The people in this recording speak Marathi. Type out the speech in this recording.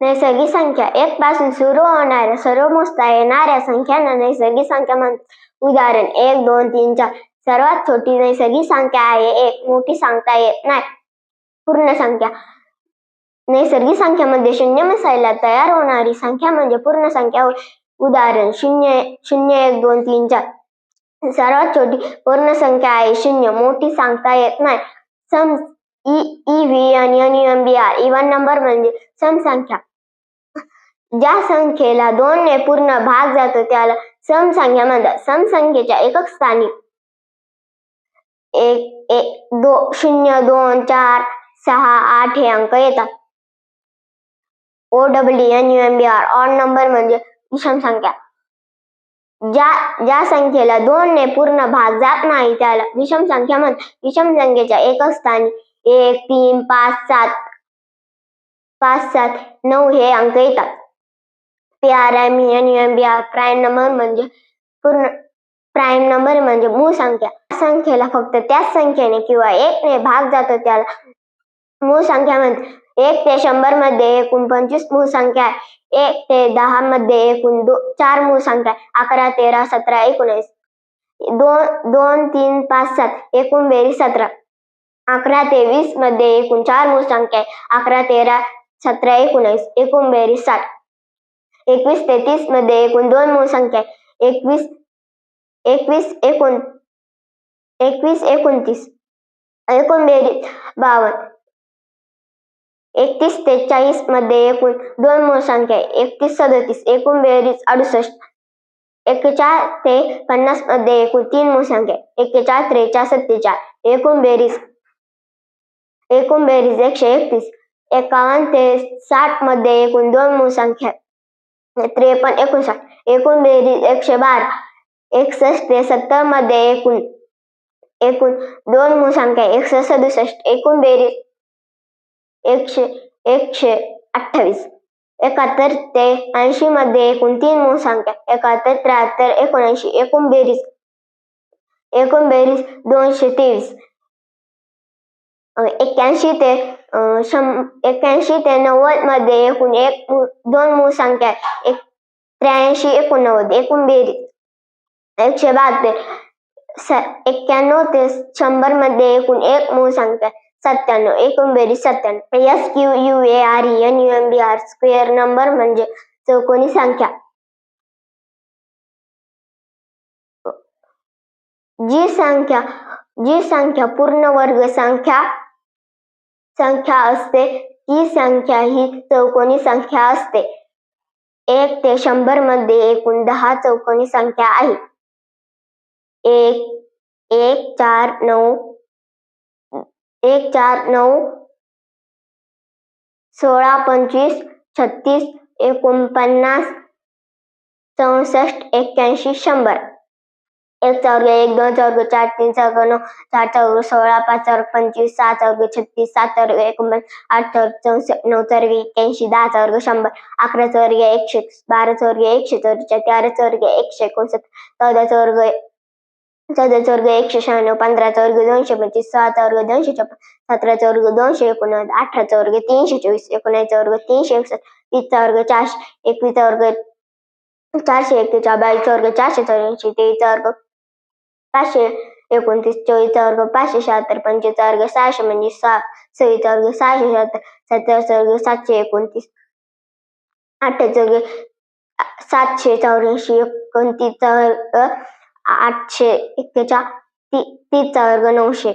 नैसर्गिक संख्या 1 पासून सुरू होणाऱ्या सर्व मोजता येणाऱ्या संख्यांना नैसर्गिक संख्या म्हणतात. उदाहरण 1, 2, 3, 4. सर्वात छोटी नैसर्गिक संख्या आहे 1. मोठी सांगता येत नाही. पूर्ण संख्या. नैसर्गिक संख्यामध्ये शून्य मिसळल्यास तयार होणारी संख्या म्हणजे पूर्ण संख्या होय. उदाहरण 0, 1, 2, 3, 4. सर्वात छोटी पूर्ण संख्या आहे 0. मोठी सांगता येत नाही. सम EVN इव्हन नंबर म्हणजे समसंख्या. ज्या संख्येला 2 ने पूर्ण भाग जातो त्याला समसंख्या म्हणतात. समसंख्येच्या एकक स्थानी 0, 2, 4, 6, 8 हे अंक येतात. ONNUMBR ऑड नंबर म्हणजे विषम संख्या. ज्या संख्येला 2 ने पूर्ण भाग जात नाही त्याला विषम संख्या म्हणतात. विषम संख्येच्या एकक स्थानी 1, 3, 5, 7, 9 हे अंक येतात. PRIMENUMBR प्राईम नंबर म्हणजे मूळ संख्या. संख्येला फक्त त्याच संख्येने किंवा 1 ने भाग जातो त्याला मूळ संख्या म्हणतात. 1 ते 100 मध्ये एकूण 25 मूळ संख्या आहे. 1 ते 10 मध्ये एकूण 4 मूळ संख्या आहे. 11, 13, 17, 19. 2, 3, 5, 7 एकूण बेरीज 17. 11 ते 20 मध्ये एकूण 4 मूळ संख्या आहे. 11, 13, 17, 19 एकूण बेरीज 60. 21 ते 30 मध्ये एकूण 2 मूळ संख्या आहे. 21, 29 एकूण बेरीज 52. 31 ते 40 मध्ये एकूण 2 मूळ संख्या आहे. 31, 37 एकूण बेरीज 68. 41 ते 50 मध्ये एकूण 3 मूळ संख्या आहे. 41, 43, 47 एकूण बेरीज 131. 51 ते 60 मध्ये एकूण 2 मूळ संख्या आहे. 53, 59 एकूण बेरीज 112. 61 ते 70 मध्ये एकूण 2 मूळ संख्या आहे. 167 एकूण बेरीज 128. 71 ते 80 मध्ये एकूण 3 मूळ संख्या 71, 73, 79 एकूण बेरीज 223. 81 ते 90 मध्ये एकूण 2 मूळ संख्या आहे. 83, 89 एकूण बेरीज 172. 91 ते 100 मध्ये एकूण 1 मूळ संख्या 97 एकूण बेरीज 97. SQUARENUMBR स्क्वेअर नंबर म्हणजे चौकोनी संख्या. जी संख्या पूर्ण वर्ग संख्या असते ती संख्या ही चौकोनी संख्या असते. 1 ते 100 मध्ये एकूण 10 चौकोनी संख्या आहेत. 1, 4, 9, 16, 25, 36, 49, 64, 81, 100. 1 चा वर्ग 1, 2 चा वर्ग 4, 3 चा वर्ग 9, 4 चा वर्ग 16, 5 चा वर्ग 25, 6 चा वर्ग 36, 7 चा वर्ग 49, 8 चा वर्ग 64, 9 चा वर्ग 81, 10 चा वर्ग 100, 11 चा वर्ग 100, 12 चा वर्ग 144, 13 चा वर्ग 169, 14 चा वर्ग 196, 15 चा वर्ग 225, 16 चा वर्ग 256, 17 चा वर्ग 289, 18 चा वर्ग 324, 19 चा वर्ग 361, 20 चा वर्ग 400, 21 चा वर्ग 421, 22 चा वर्ग 484, 23 चा वर्ग 529, 24 चा वर्ग 576, 25 चा वर्ग 600 म्हणजे 26 चा वर्ग 676, 27 चा वर्ग 729, 28 चा वर्ग 784, 29 चा वर्ग 841, 30 चा वर्ग 900.